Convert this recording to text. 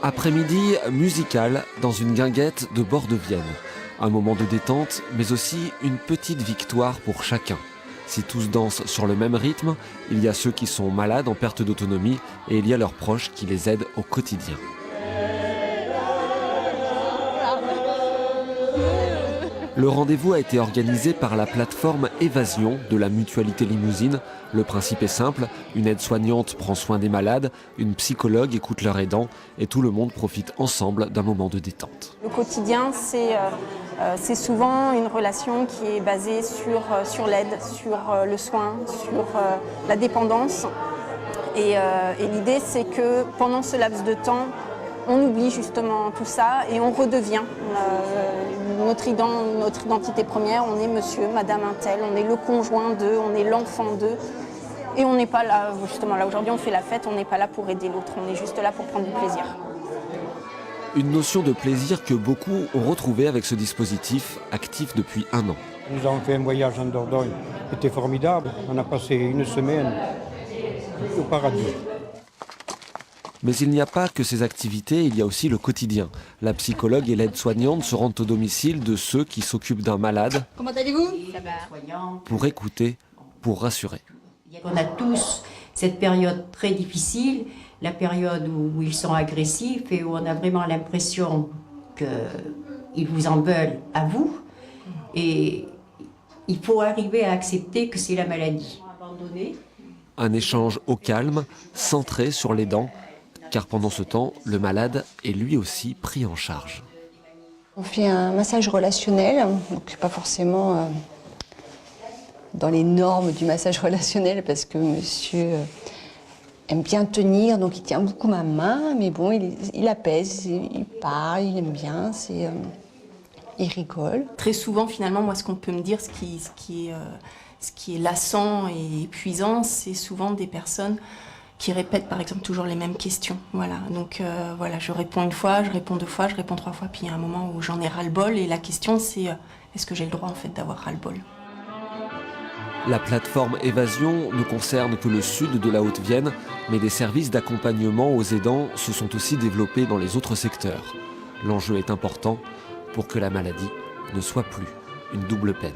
Après-midi musical dans une guinguette de bord de Vienne. Un moment de détente, mais aussi une petite victoire pour chacun. Si tous dansent sur le même rythme, il y a ceux qui sont malades en perte d'autonomie et il y a leurs proches qui les aident au quotidien. Le rendez-vous a été organisé par la plateforme Évasion de la Mutualité Limousine. Le principe est simple, une aide-soignante prend soin des malades, une psychologue écoute leurs aidants et tout le monde profite ensemble d'un moment de détente. Le quotidien, c'est souvent une relation qui est basée sur l'aide, sur le soin, sur la dépendance. Et l'idée, c'est que pendant ce laps de temps, on oublie justement tout ça et on redevient notre identité première. On est monsieur, madame un tel, on est le conjoint d'eux, on est l'enfant d'eux. Et on n'est pas là, justement, là aujourd'hui on fait la fête, on n'est pas là pour aider l'autre, on est juste là pour prendre du plaisir. Une notion de plaisir que beaucoup ont retrouvée avec ce dispositif, actif depuis 1 an. Nous avons fait un voyage en Dordogne, c'était formidable. On a passé une semaine au paradis. Mais il n'y a pas que ces activités, il y a aussi le quotidien. La psychologue et l'aide-soignante se rendent au domicile de ceux qui s'occupent d'un malade. Comment allez-vous ? Pour écouter, pour rassurer. On a tous cette période très difficile, la période où ils sont agressifs et où on a vraiment l'impression qu'ils vous en veulent à vous. Et il faut arriver à accepter que c'est la maladie. Un échange au calme, centré sur l'aidant. Car pendant ce temps, le malade est lui aussi pris en charge. On fait un massage relationnel, donc pas forcément dans les normes du massage relationnel parce que monsieur aime bien tenir, donc il tient beaucoup ma main, mais bon, il apaise, il parle, il aime bien, il rigole. Très souvent, finalement, moi, ce qu'on peut me dire, ce qui est lassant et épuisant, c'est souvent des personnes qui répètent par exemple toujours les mêmes questions. Voilà. Donc voilà, je réponds 1 fois, je réponds 2 fois, je réponds 3 fois, puis il y a un moment où j'en ai ras-le-bol et la question c'est est-ce que j'ai le droit en fait d'avoir ras-le-bol ? La plateforme Évasion ne concerne que le sud de la Haute-Vienne, mais des services d'accompagnement aux aidants se sont aussi développés dans les autres secteurs. L'enjeu est important pour que la maladie ne soit plus une double peine.